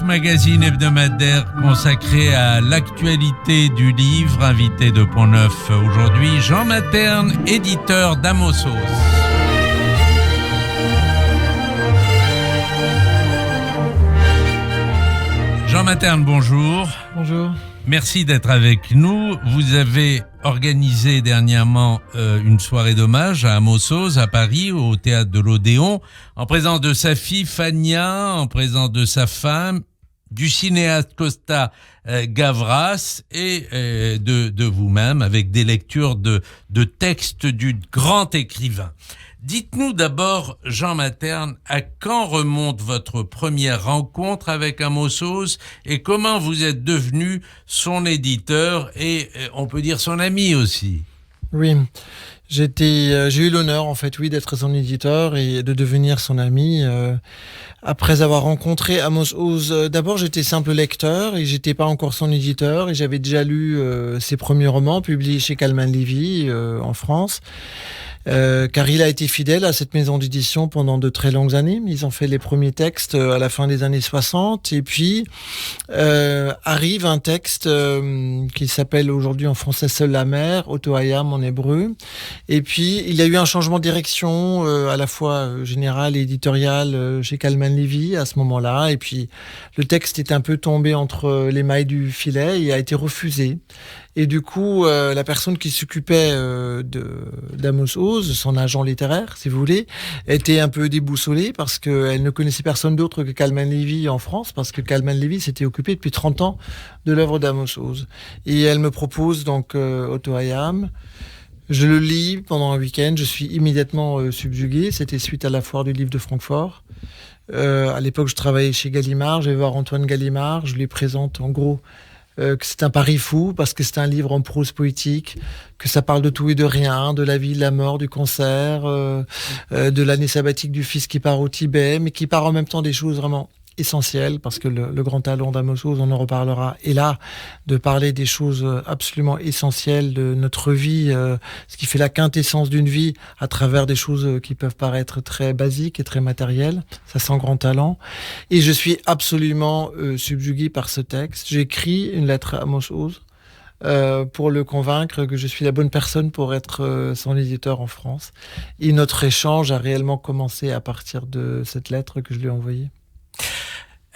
magazine hebdomadaire consacré à l'actualité du livre. Invité de Pont-Neuf aujourd'hui, Jean Materne, éditeur d'Amosos. Jean Materne, bonjour. Bonjour. Merci d'être avec nous. Vous avez organisé dernièrement une soirée d'hommage à Amosos à Paris, au théâtre de l'Odéon, en présence de sa fille Fania, en présence de sa femme, du cinéaste Costa Gavras et de vous-même, avec des lectures de textes du grand écrivain. Dites-nous d'abord, Jean Materne, à quand remonte votre première rencontre avec Amosos et comment vous êtes devenu son éditeur et, on peut dire, son ami aussi? Oui, j'ai eu l'honneur, en fait, d'être son éditeur et de devenir son ami. Après avoir rencontré Amosos, d'abord j'étais simple lecteur et j'étais pas encore son éditeur et j'avais déjà lu ses premiers romans publiés chez Calman Levy en France. Car il a été fidèle à cette maison d'édition pendant de très longues années. Ils ont fait les premiers textes à la fin des années 60. Et puis arrive un texte qui s'appelle aujourd'hui en français Seule la mer, Otto Hayam en hébreu. Et puis il y a eu un changement de direction à la fois général et éditorial chez Calman Levy à ce moment-là. Et puis le texte est un peu tombé entre les mailles du filet et a été refusé. Et du coup, la personne qui s'occupait d'Amosos, son agent littéraire, si vous voulez, était un peu déboussolée parce qu'elle ne connaissait personne d'autre que Calman Levy en France, parce que Calman Levy s'était occupé depuis 30 ans de l'œuvre d'Amosos. Et elle me propose donc Otto Hayam. Je le lis pendant un week-end, je suis immédiatement subjugué. C'était suite à la foire du livre de Francfort. À l'époque, je travaillais chez Gallimard, je vais voir Antoine Gallimard, je lui présente en gros que c'est un pari fou parce que c'est un livre en prose poétique, que ça parle de tout et de rien, de la vie, de la mort, du cancer, de l'année sabbatique du fils qui part au Tibet, mais qui part en même temps des choses vraiment essentielles, parce que le grand talent d'Amosos, on en reparlera, est là de parler des choses absolument essentielles de notre vie, ce qui fait la quintessence d'une vie à travers des choses qui peuvent paraître très basiques et très matérielles. Ça, c'est un grand talent. Et je suis absolument subjugué par ce texte. J'écris une lettre à Amosos pour le convaincre que je suis la bonne personne pour être son éditeur en France. Et notre échange a réellement commencé à partir de cette lettre que je lui ai envoyée.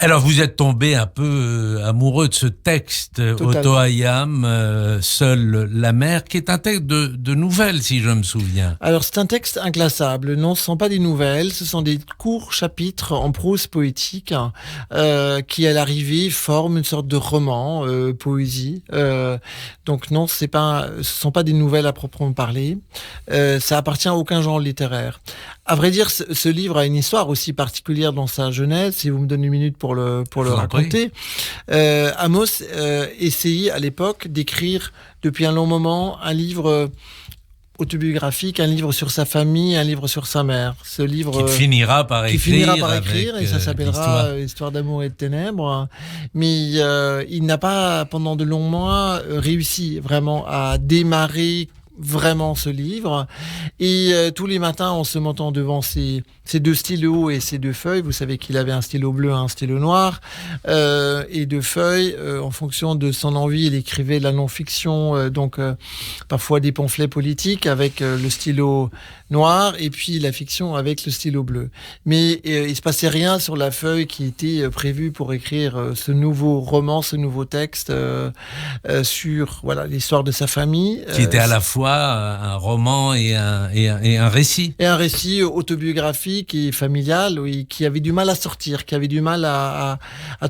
Alors, vous êtes tombé un peu amoureux de ce texte, totalement. Otto Hayam, Seule la mer, qui est un texte de nouvelles, si je me souviens. Alors, c'est un texte inclassable. Non, ce ne sont pas des nouvelles, ce sont des courts chapitres en prose poétique qui, à l'arrivée, forment une sorte de roman, poésie. Donc non, ce sont pas des nouvelles à proprement parler. Ça appartient à aucun genre littéraire. À vrai dire, ce livre a une histoire aussi particulière dans sa genèse. Si vous me donnez une minute pour le raconter. Amos essayait à l'époque d'écrire depuis un long moment un livre autobiographique, un livre sur sa famille, un livre sur sa mère. Ce livre qui finira par écrire et ça s'appellera Histoire d'amour et de ténèbres. Mais il n'a pas, pendant de longs mois, réussi vraiment à démarrer vraiment ce livre. Et tous les matins, en se montant devant ces deux stylos et ces deux feuilles, vous savez qu'il avait un stylo bleu et un stylo noir, et deux feuilles, en fonction de son envie, il écrivait la non-fiction, parfois des pamphlets politiques avec le stylo noir, et puis la fiction avec le stylo bleu. Mais il se passait rien sur la feuille qui était prévue pour écrire ce nouveau roman, ce nouveau texte sur l'histoire de sa famille. Qui était à la fois un roman et un récit. Et un récit autobiographique et familial, oui, qui avait du mal à sortir, qui avait du mal à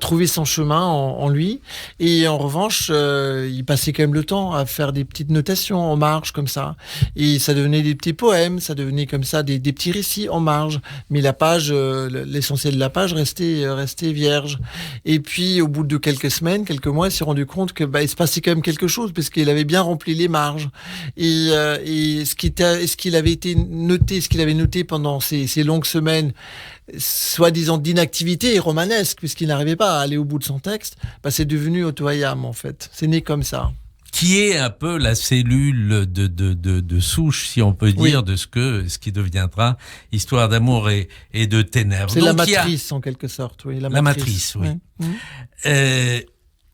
trouver son chemin en lui. Et en revanche, il passait quand même le temps à faire des petites notations en marge comme ça. Et ça devenait des petits poèmes, ça devenait comme ça des petits récits en marge. Mais la page, l'essentiel de la page restait vierge. Et puis, au bout de quelques semaines, quelques mois, il s'est rendu compte que il se passait quand même quelque chose, parce qu'il avait bien rempli les marges. Et ce qu'il avait noté pendant ces longues semaines, soi-disant d'inactivité romanesque, puisqu'il n'arrivait pas à aller au bout de son texte, c'est devenu Otto Hayam, en fait. C'est né comme ça. qui est un peu la cellule de souche, si on peut dire, de ce qui deviendra Histoire d'amour et de ténèbres. C'est donc, la matrice, en quelque sorte. Oui, la matrice, oui.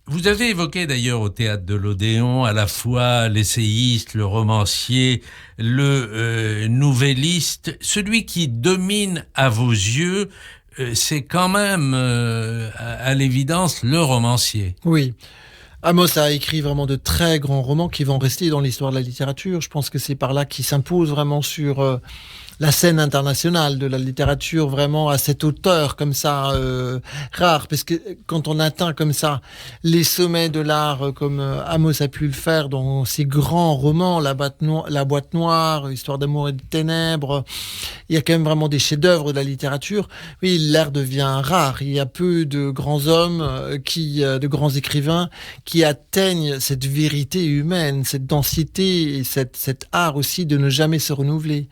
Vous avez évoqué d'ailleurs au Théâtre de l'Odéon à la fois l'essayiste, le romancier, le nouvelliste. Celui qui domine à vos yeux, c'est quand même, à l'évidence, le romancier. Oui. Amos a écrit vraiment de très grands romans qui vont rester dans l'histoire de la littérature. Je pense que c'est par là qu'il s'impose vraiment sur la scène internationale de la littérature, vraiment à cette hauteur comme ça rare, parce que quand on atteint comme ça les sommets de l'art comme Amos a pu le faire dans ses grands romans, La boîte noire, Histoire d'amour et de ténèbres, il y a quand même vraiment des chefs-d'œuvre de la littérature. Oui, l'art devient rare. Il y a peu de grands hommes de grands écrivains qui atteignent cette vérité humaine, cette densité et cet art aussi de ne jamais se renouveler.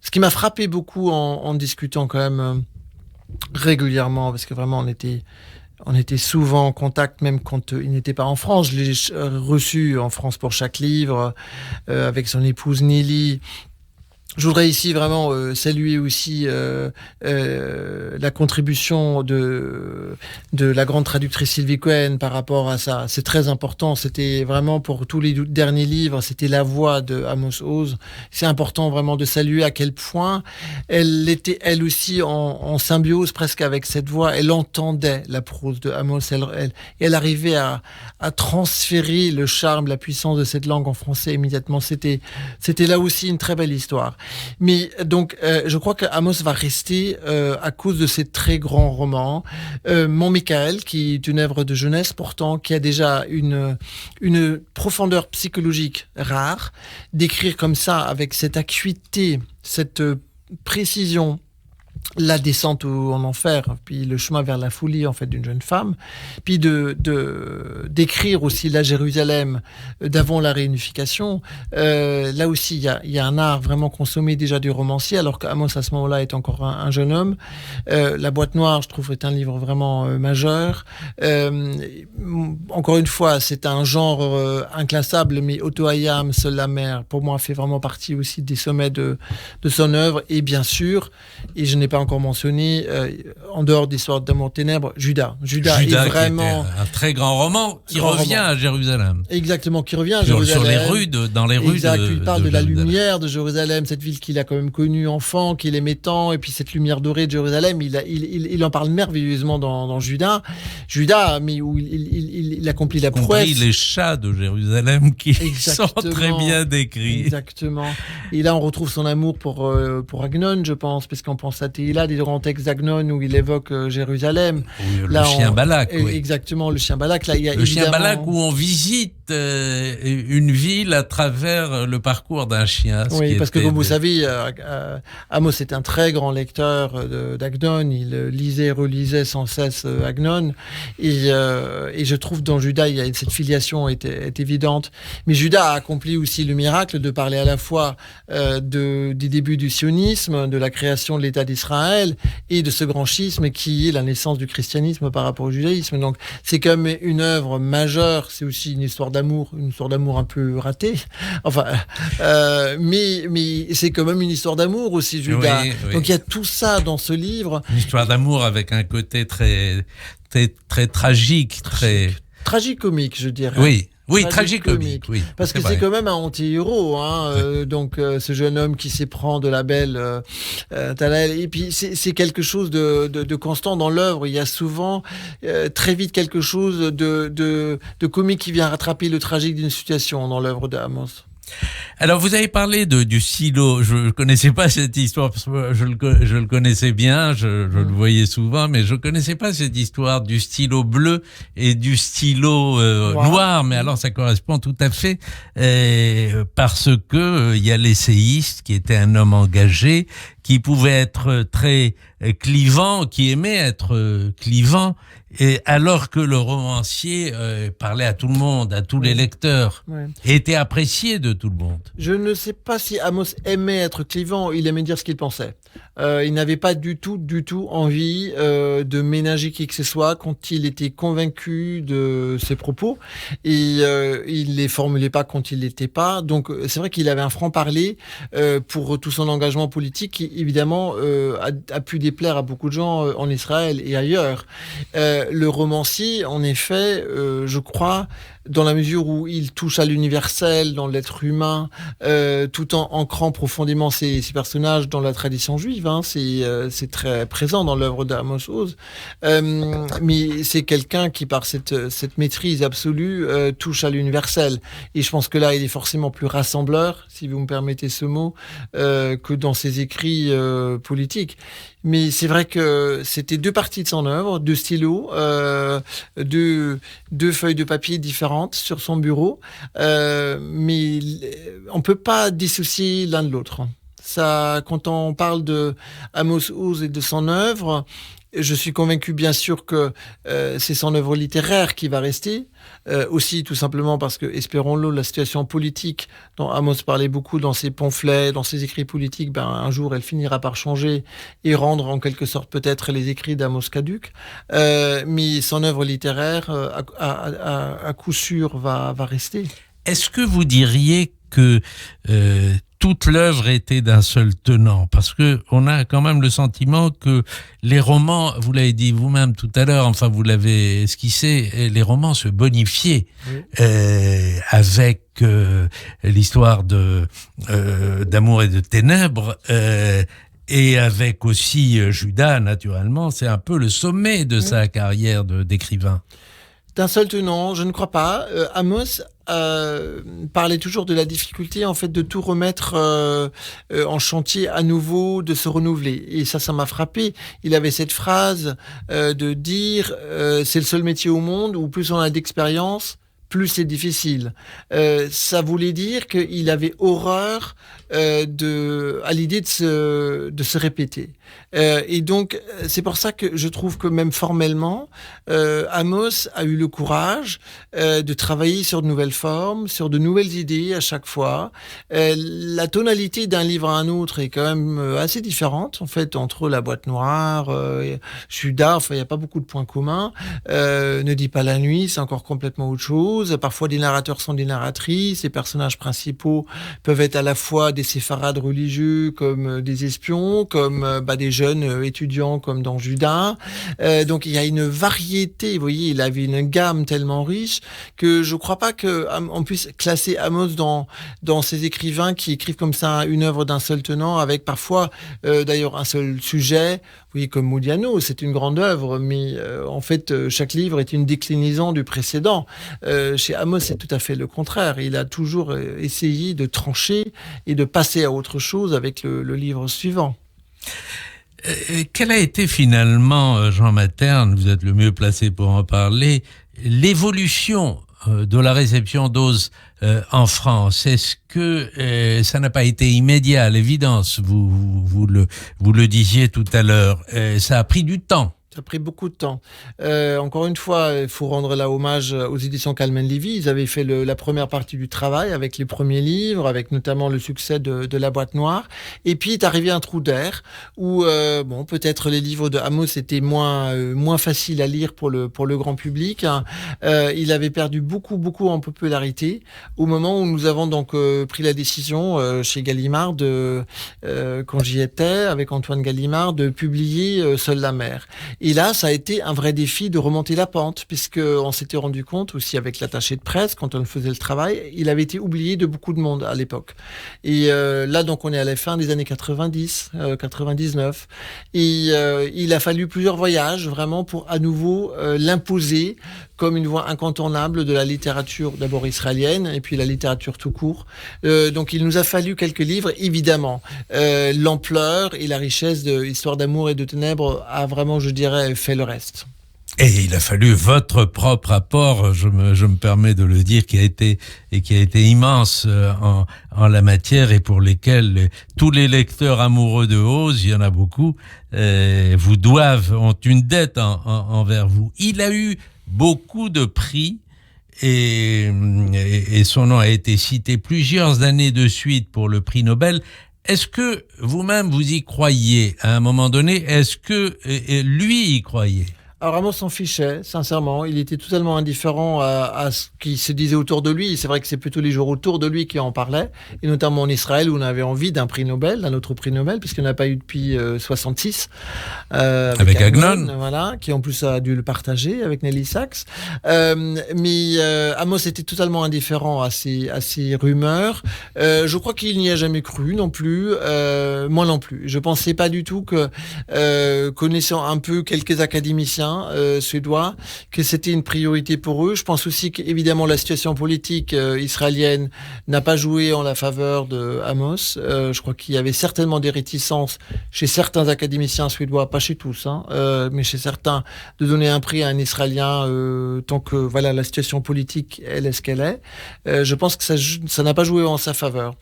Ce qui m'a frappé beaucoup en discutant quand même régulièrement, parce que vraiment on était souvent en contact, même quand il n'était pas en France. Je l'ai reçu en France pour chaque livre, avec son épouse Nelly. Je voudrais ici vraiment saluer aussi la contribution de la grande traductrice Sylvie Cohen par rapport à ça. C'est très important. C'était vraiment pour tous les derniers livres, c'était la voix de Amos Oz. C'est important vraiment de saluer à quel point elle était elle aussi en symbiose presque avec cette voix. Elle entendait la prose de Amos. Elle arrivait à transférer le charme, la puissance de cette langue en français immédiatement. C'était là aussi une très belle histoire. Mais donc, je crois que Amos va rester à cause de ses très grands romans. Mon Michael, qui est une œuvre de jeunesse pourtant, qui a déjà une profondeur psychologique rare, d'écrire comme ça, avec cette acuité, cette précision, la descente en enfer, puis le chemin vers la folie en fait d'une jeune femme, puis d'écrire aussi la Jérusalem d'avant la réunification. Là aussi, il y a un art vraiment consommé déjà du romancier, alors qu'Amos à ce moment-là est encore un jeune homme. La boîte noire, je trouve, est un livre vraiment majeur. Encore une fois, c'est un genre inclassable, mais Otto Hayam, Seule la mer, pour moi, fait vraiment partie aussi des sommets de son œuvre. Et bien sûr, et je n'ai pas encore mentionné, en dehors d'Histoire d'amour ténèbres, Judas. Judas est vraiment un très grand roman qui revient à Jérusalem. Exactement, qui revient à Jérusalem. Sur les rues dans les rues exact, il parle de la lumière de Jérusalem, cette ville qu'il a quand même connue enfant, qu'il aimait tant, et puis cette lumière dorée de Jérusalem, il en parle merveilleusement dans Judas. Judas, mais où il accomplit la prouesse. Les chats de Jérusalem qui sont très bien décrits. Exactement. Et là, on retrouve son amour pour Agnon, je pense, parce qu'on pense à Théila, des grands textes d'Agnon où il évoque Jérusalem. Oui, le chien Balak. Oui. Exactement, le chien Balak. Là, il y a le chien Balak où on visite une ville à travers le parcours d'un chien. Oui, parce que comme vous savez, Amos est un très grand lecteur d'Agnon. Il lisait et relisait sans cesse Agnon. Et je trouve dans Judas, cette filiation est évidente. Mais Judas a accompli aussi le miracle de parler à la fois des débuts du sionisme, de la création de l'État d'Israël et de ce grand schisme qui est la naissance du christianisme par rapport au judaïsme. Donc c'est comme une œuvre majeure, c'est aussi une histoire d'amour un peu ratée. Enfin, mais c'est quand même une histoire d'amour aussi, Judas. Oui, oui. Donc il y a tout ça dans ce livre. Une histoire d'amour avec un côté très tragique, très tragicomique, je dirais. Oui. Oui, tragicomique. Oui, parce que c'est quand même un anti-héros, donc ce jeune homme qui s'éprend de la belle Talal. Et puis c'est quelque chose de constant dans l'œuvre. Il y a souvent très vite quelque chose de comique qui vient rattraper le tragique d'une situation dans l'œuvre d'Amos. Alors, vous avez parlé du stylo. Je ne connaissais pas cette histoire, parce que je le connaissais bien, je le voyais souvent, mais je ne connaissais pas cette histoire du stylo bleu et du stylo noir. Mais alors, ça correspond tout à fait, parce que il y a l'essayiste qui était un homme engagé, qui pouvait être très clivant, qui aimait être clivant, Et alors que le romancier parlait à tout le monde, à tous les lecteurs, et était apprécié de tout le monde. Je ne sais pas si Amos aimait être clivant, il aimait dire ce qu'il pensait. Il n'avait pas du tout envie de ménager qui que ce soit quand il était convaincu de ses propos. Et il les formulait pas quand il l'était pas. Donc c'est vrai qu'il avait un franc-parler pour tout son engagement politique qui évidemment a pu déplaire à beaucoup de gens en Israël et ailleurs. Le romancier, en effet, je crois, dans la mesure où il touche à l'universel, dans l'être humain, tout en ancrant profondément ses personnages dans la tradition juive. C'est très présent dans l'œuvre d'Amos Oz. Mais c'est quelqu'un qui, par cette maîtrise absolue, touche à l'universel. Et je pense que là, il est forcément plus rassembleur, si vous me permettez ce mot, que dans ses écrits politiques. Mais c'est vrai que c'était deux parties de son œuvre, deux stylos, deux feuilles de papier différentes sur son bureau, mais on peut pas dissocier l'un de l'autre. Ça, quand on parle de Amos Oz et de son œuvre, je suis convaincu bien sûr que c'est son œuvre littéraire qui va rester, aussi tout simplement parce que, espérons-le, la situation politique dont Amos parlait beaucoup dans ses pamphlets, dans ses écrits politiques, un jour elle finira par changer et rendre en quelque sorte peut-être les écrits d'Amos caducs, mais son œuvre littéraire à coup sûr va rester. Est-ce que vous diriez que toute l'œuvre était d'un seul tenant? Parce que on a quand même le sentiment que les romans, vous l'avez dit vous-même tout à l'heure, enfin vous l'avez esquissé, les romans se bonifiaient avec l'histoire d'amour et de ténèbres. Et avec aussi Judas, naturellement, c'est un peu le sommet de sa carrière d'écrivain. D'un seul tenant, je ne crois pas. Amos parlait toujours de la difficulté en fait de tout remettre en chantier à nouveau, de se renouveler. Et ça m'a frappé. Il avait cette phrase de dire c'est le seul métier au monde où plus on a d'expérience, plus c'est difficile. Ça voulait dire qu'il avait horreur à l'idée de se répéter. Et donc, c'est pour ça que je trouve que même formellement, Amos a eu le courage de travailler sur de nouvelles formes, sur de nouvelles idées à chaque fois. La tonalité d'un livre à un autre est quand même assez différente, en fait, entre La Boîte Noire, Judas, enfin, il n'y a pas beaucoup de points communs. Ne dis pas la nuit, c'est encore complètement autre chose. Parfois, des narrateurs sont des narratrices. Les personnages principaux peuvent être à la fois des séfarades religieux, comme des espions, comme des jeunes étudiants, comme dans Judas. Donc, il y a une variété. Vous voyez, il avait une gamme tellement riche que je ne crois pas qu'on puisse classer Amos dans ces écrivains qui écrivent comme ça une œuvre d'un seul tenant, avec parfois, d'ailleurs, un seul sujet. Oui, comme Modiano, c'est une grande œuvre, mais en fait, chaque livre est une déclinaison du précédent. Chez Amos, c'est tout à fait le contraire. Il a toujours essayé de trancher et de passer à autre chose avec le livre suivant. Quelle a été finalement, Jean Materne, vous êtes le mieux placé pour en parler, l'évolution de la réception d'Oz en France? Est-ce que ça n'a pas été immédiat, à l'évidence, vous le disiez tout à l'heure, ça a pris du temps? Ça a pris beaucoup de temps. Encore une fois, il faut rendre là hommage aux éditions Calman Levy. Ils avaient fait la première partie du travail avec les premiers livres, avec notamment le succès de La Boîte Noire. Et puis est arrivé un trou d'air où, peut-être les livres de Amos étaient moins faciles à lire pour le grand public. Il avait perdu beaucoup en popularité au moment où nous avons donc pris la décision chez Gallimard quand j'y étais avec Antoine Gallimard, de publier Seule la mer. Et là, ça a été un vrai défi de remonter la pente, puisqu'on s'était rendu compte aussi avec l'attaché de presse, quand on faisait le travail, il avait été oublié de beaucoup de monde à l'époque. Et là, donc, on est à la fin des années 90, 99. Et il a fallu plusieurs voyages, vraiment, pour à nouveau l'imposer comme une voix incontournable de la littérature, d'abord israélienne, et puis la littérature tout court. Donc, il nous a fallu quelques livres, évidemment. L'ampleur et la richesse de Histoire d'amour et de ténèbres a vraiment, je dirais, fait le reste. Et il a fallu votre propre apport, je me permets de le dire, qui a été immense en la matière et pour lesquels tous les lecteurs amoureux de Oz, il y en a beaucoup, ont une dette envers vous. Il a eu beaucoup de prix et son nom a été cité plusieurs années de suite pour le prix Nobel. Est-ce que vous-même vous y croyez à un moment donné? Est-ce que lui y croyait? Alors Amos s'en fichait, sincèrement. Il était totalement indifférent à ce qui se disait autour de lui. C'est vrai que c'est plutôt les gens autour de lui qui en parlaient, et notamment en Israël où on avait envie d'un prix Nobel, d'un autre prix Nobel, puisqu'il n'y en a pas eu depuis 66. Avec Agnon. Voilà, qui en plus a dû le partager avec Nelly Sachs. Mais Amos était totalement indifférent à ces rumeurs. Je crois qu'il n'y a jamais cru non plus. Moi non plus. Je pensais pas du tout que, connaissant un peu quelques académiciens suédois, que c'était une priorité pour eux. Je pense aussi qu'évidemment la situation politique israélienne n'a pas joué en la faveur de Amos. Je crois qu'il y avait certainement des réticences chez certains académiciens suédois, pas chez tous, mais chez certains, de donner un prix à un Israélien tant que voilà la situation politique elle est ce qu'elle est. Je pense que ça n'a pas joué en sa faveur.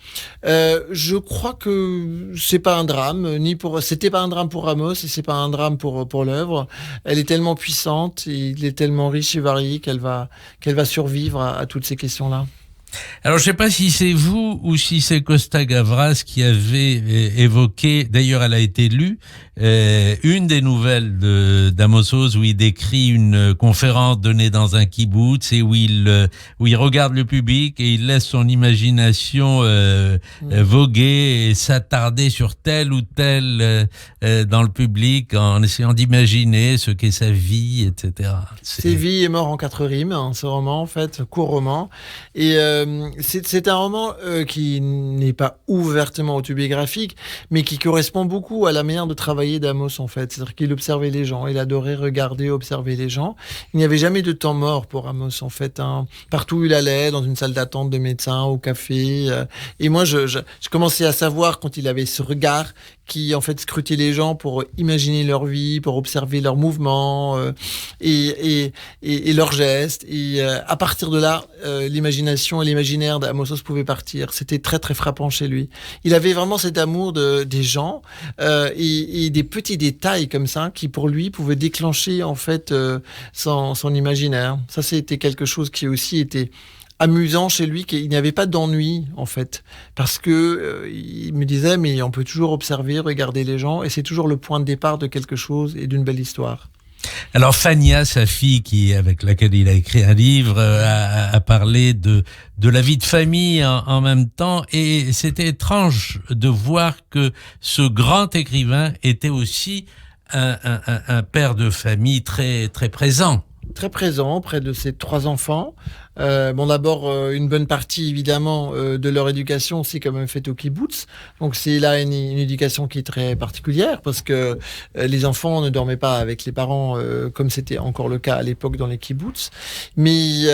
Je crois que c'est pas un drame, c'était pas un drame pour Amos et c'est pas un drame pour l'œuvre. Elle est tellement puissante, et il est tellement riche et varié qu'elle va survivre à toutes ces questions-là. Alors, je ne sais pas si c'est vous ou si c'est Costa Gavras qui avait évoqué, d'ailleurs elle a été lue, une des nouvelles d'Amos Oz où il décrit une conférence donnée dans un kibbutz et où il regarde le public et il laisse son imagination voguer et s'attarder sur tel ou tel dans le public en essayant d'imaginer ce qu'est sa vie, etc. Séville est mort en 4 rimes, ce roman en fait, court roman. Et c'est un roman qui n'est pas ouvertement autobiographique, mais qui correspond beaucoup à la manière de travailler d'Amos en fait. C'est-à-dire qu'il observait les gens, il adorait regarder, observer les gens. Il n'y avait jamais de temps mort pour Amos en fait. Partout où il allait, dans une salle d'attente de médecin, au café. Et moi, je commençais à savoir quand il avait ce regard qui en fait scrutait les gens pour imaginer leur vie, pour observer leurs mouvements et leurs gestes. Et à partir de là, l'imagination et l'imaginaire d'Amos Oz pouvaient partir. C'était très très frappant chez lui. Il avait vraiment cet amour des gens et des petits détails comme ça qui pour lui pouvaient déclencher en fait son imaginaire. Ça c'était quelque chose qui aussi était amusant chez lui, qu'il n'y avait pas d'ennui en fait, parce que il me disait mais on peut toujours observer, regarder les gens et c'est toujours le point de départ de quelque chose et d'une belle histoire. Alors Fania, sa fille, avec laquelle il a écrit un livre, a parlé de la vie de famille en même temps, et c'était étrange de voir que ce grand écrivain était aussi un père de famille très très présent. Très présent près de ses 3 enfants. D'abord, une bonne partie, évidemment, de leur éducation, c'est quand même faite au kibbutz. Donc, c'est là une éducation qui est très particulière parce que les enfants ne dormaient pas avec les parents comme c'était encore le cas à l'époque dans les kibbutz. Mais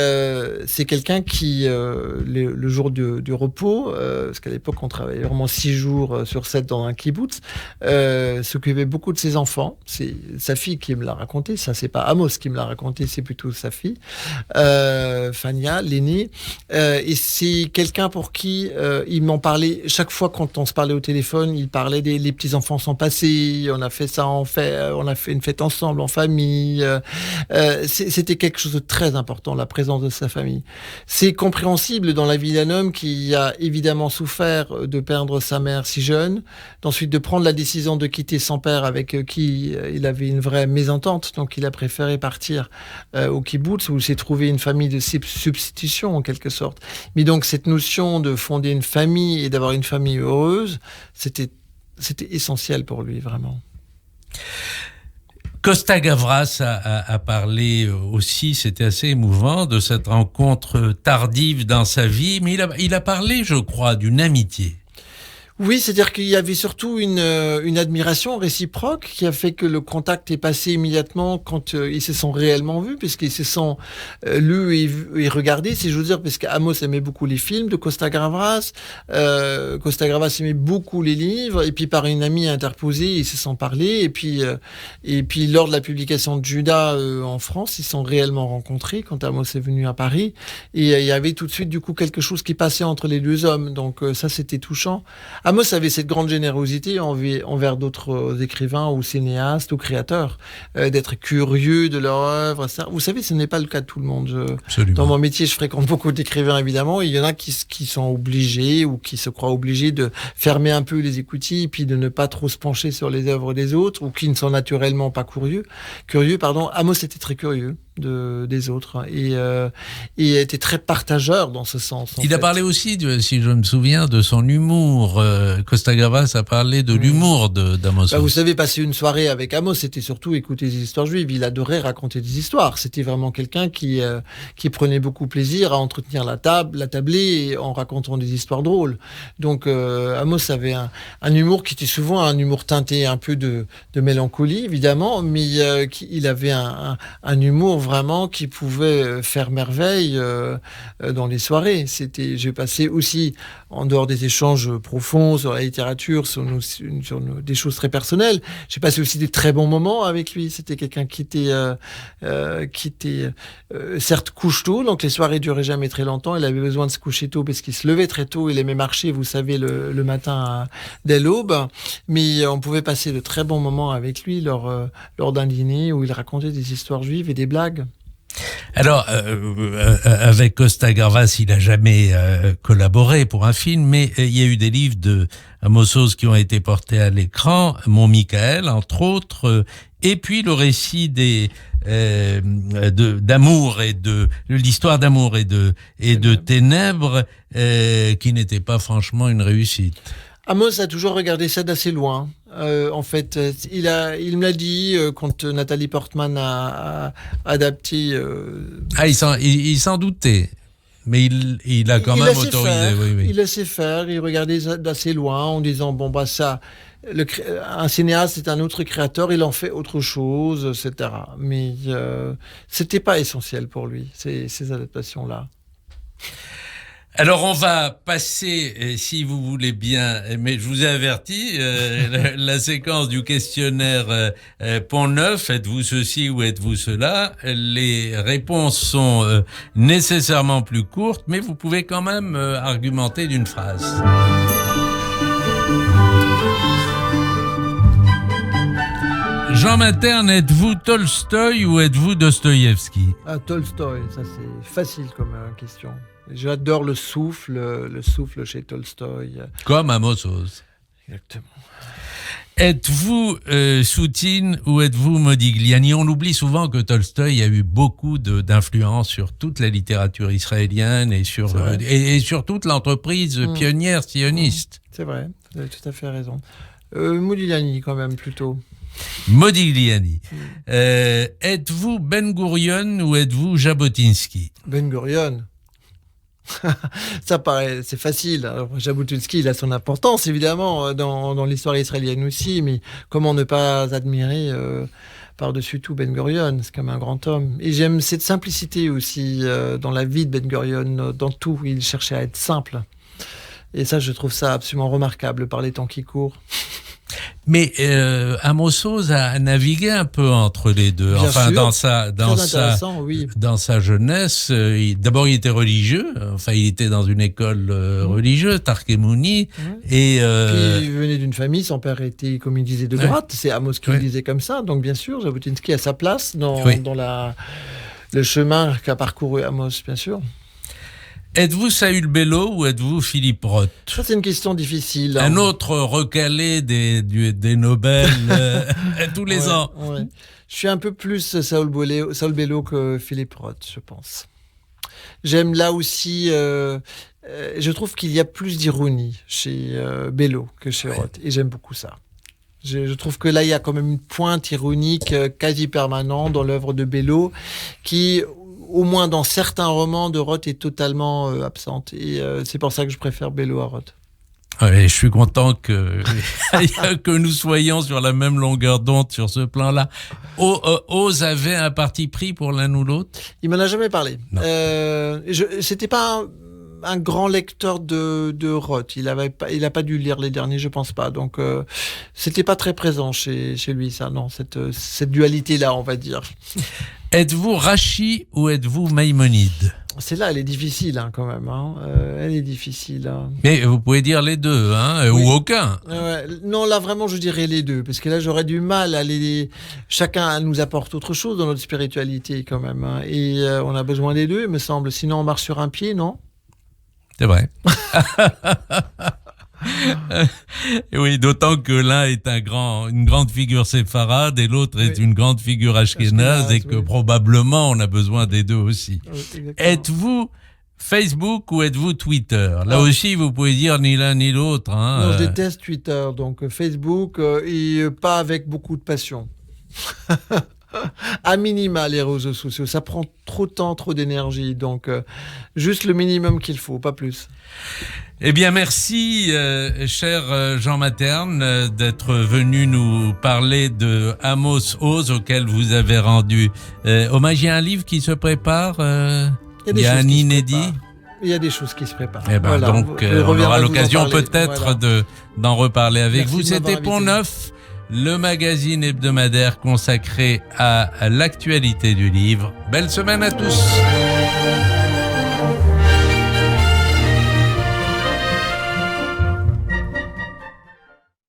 c'est quelqu'un qui, le jour du repos, parce qu'à l'époque, on travaillait vraiment 6 jours sur 7 dans un kibbutz, s'occupait beaucoup de ses enfants. C'est sa fille qui me l'a raconté. Ça, c'est pas Amos qui me l'a raconté, c'est plutôt sa fille. Fania, l'aînée, et c'est quelqu'un pour qui il m'en parlait chaque fois quand on se parlait au téléphone. Il parlait les petits enfants sont passés, on a fait ça, on a fait une fête ensemble en famille. C'était quelque chose de très important, la présence de sa famille. C'est compréhensible dans la vie d'un homme qui a évidemment souffert de perdre sa mère si jeune, d'ensuite de prendre la décision de quitter son père avec qui il avait une vraie mésentente, donc il a préféré partir au kibbutz où il s'est trouvé une famille de substitution en quelque sorte. Mais donc cette notion de fonder une famille et d'avoir une famille heureuse, c'était essentiel pour lui vraiment. Costa Gavras a parlé aussi, c'était assez émouvant, de cette rencontre tardive dans sa vie, mais il a parlé, je crois, d'une amitié. Oui, c'est-à-dire qu'il y avait surtout une admiration réciproque qui a fait que le contact est passé immédiatement quand ils se sont réellement vus, puisqu'ils se sont lus et regardés, si je veux dire, parce qu'Amos aimait beaucoup les films de Costa Gavras, Costa Gavras aimait beaucoup les livres, et puis par une amie interposée, ils se sont parlé, et puis lors de la publication de Judas en France, ils sont réellement rencontrés quand Amos est venu à Paris, et il y avait tout de suite du coup quelque chose qui passait entre les deux hommes, donc ça c'était touchant. Amos avait cette grande générosité envers d'autres écrivains ou cinéastes ou créateurs, d'être curieux de leur œuvre. Ça. Vous savez, ce n'est pas le cas de tout le monde. Dans mon métier, je fréquente beaucoup d'écrivains, évidemment. Il y en a qui sont obligés ou qui se croient obligés de fermer un peu les écoutilles, puis de ne pas trop se pencher sur les œuvres des autres, ou qui ne sont naturellement pas curieux. Amos était très curieux des autres et était très partageur dans ce sens. Il a parlé aussi, si je me souviens, de son humour. Costa Gavras a parlé de l'humour d'Amos. Vous savez, passer une soirée avec Amos, c'était surtout écouter des histoires juives. Il adorait raconter des histoires. C'était vraiment quelqu'un qui prenait beaucoup plaisir à entretenir la tablée en racontant des histoires drôles. Donc Amos avait un humour qui était souvent un humour teinté un peu de mélancolie, évidemment, mais il avait un humour vraiment qui pouvait faire merveille dans les soirées. J'ai passé aussi, en dehors des échanges profonds sur la littérature, sur des choses très personnelles, j'ai passé aussi des très bons moments avec lui. C'était quelqu'un qui était certes couche-tôt, donc les soirées duraient jamais très longtemps. Il avait besoin de se coucher tôt parce qu'il se levait très tôt. Il aimait marcher, vous savez, le matin dès l'aube. Mais on pouvait passer de très bons moments avec lui lors d'un dîner où il racontait des histoires juives et des blagues. Alors, avec Costa Gavras, il n'a jamais collaboré pour un film, mais il y a eu des livres de Amos Oz qui ont été portés à l'écran, Mon Michael, entre autres, et puis le récit d'amour et de l'histoire d'amour et de ténèbres, qui n'était pas franchement une réussite. Amos a toujours regardé ça d'assez loin. En fait, il me l'a dit quand Nathalie Portman a adapté. Il s'en doutait, mais il a quand même autorisé. Oui. Il laissait faire. Il regardait ça d'assez loin en disant ça. Un cinéaste est un autre créateur, il en fait autre chose, etc. Mais c'était pas essentiel pour lui ces adaptations-là. Alors on va passer, si vous voulez bien, mais je vous ai averti, la séquence du questionnaire Pont Neuf, êtes-vous ceci ou êtes-vous cela? Les réponses sont nécessairement plus courtes, mais vous pouvez quand même argumenter d'une phrase. Jean Materne, êtes-vous Tolstoï ou êtes-vous Dostoïevski? Tolstoï, ça c'est facile comme question. J'adore le souffle chez Tolstoï. Comme Amos Oz. Exactement. Êtes-vous Soutine ou êtes-vous Modigliani? On oublie souvent que Tolstoï a eu beaucoup d'influence sur toute la littérature israélienne et sur toute l'entreprise pionnière sioniste. C'est vrai, vous avez tout à fait raison. Modigliani quand même plutôt. Modigliani. Êtes-vous Ben Gurion ou êtes-vous Jabotinsky? Ben Gurion. Ça paraît, c'est facile. Alors, Jabotinsky, il a son importance évidemment dans l'histoire israélienne aussi, mais comment ne pas admirer par-dessus tout Ben Gurion, c'est comme un grand homme. Et j'aime cette simplicité aussi dans la vie de Ben Gurion, dans tout. Il cherchait à être simple. Et ça, je trouve ça absolument remarquable par les temps qui courent. Mais Amos Oz a navigué un peu entre les deux. Bien sûr. Dans sa jeunesse, d'abord il était religieux. Enfin, il était dans une école religieuse, Tarkemouni, et puis il venait d'une famille. Son père était, comme il disait, de droite. C'est Amos qui le disait comme ça. Donc bien sûr, Jabotinsky a sa place dans le chemin qu'a parcouru Amos, bien sûr. Êtes-vous Saül Bellow ou êtes-vous Philippe Roth? Ça, c'est une question difficile. Un autre recalé des Nobel tous les ans. Ouais. Je suis un peu plus Saül Bellow que Philippe Roth, je pense. J'aime là aussi... je trouve qu'il y a plus d'ironie chez Bellow que chez Roth. Et j'aime beaucoup ça. Je trouve que là, il y a quand même une pointe ironique quasi permanente dans l'œuvre de Bellow qui... au moins dans certains romans de Roth, est totalement absente. Et c'est pour ça que je préfère Bellow à Roth. Ouais, je suis content que nous soyons sur la même longueur d'onde sur ce plan-là. Oz avait un parti pris pour l'un ou l'autre? Il m'en a jamais parlé. C'était pas un grand lecteur de Roth. Il a pas dû lire les derniers, je pense pas. Donc, c'était pas très présent chez lui, ça, non, cette dualité-là, on va dire. Êtes-vous Rachi ou êtes-vous Maïmonide? Celle-là, elle est difficile, hein, quand même. Hein. Elle est difficile. Hein. Mais vous pouvez dire les deux, hein, oui. Ou aucun. Non, là, vraiment, je dirais les deux. Parce que là, j'aurais du mal à les... Chacun nous apporte autre chose dans notre spiritualité, quand même. Hein. Et on a besoin des deux, il me semble. Sinon, on marche sur un pied, non? C'est vrai. Oui, d'autant que l'un est une grande figure séfarade et l'autre est une grande figure ashkénaze et que probablement on a besoin des deux aussi. Oui, êtes-vous Facebook ou êtes-vous Twitter? Là aussi, vous pouvez dire ni l'un ni l'autre. Hein. Non, je déteste Twitter, donc Facebook, et pas avec beaucoup de passion. À minima, les réseaux sociaux, ça prend trop de temps, trop d'énergie, donc juste le minimum qu'il faut, pas plus. Eh bien, merci, cher Jean Materne, d'être venu nous parler de Amos Oz, auquel vous avez rendu hommage. Il y a un livre qui se prépare, il y a un inédit. Il y a des choses qui se préparent. Eh ben, voilà, donc, on aura l'occasion peut-être d'en reparler avec vous. C'était Pont Neuf, le magazine hebdomadaire consacré à l'actualité du livre. Belle semaine à tous.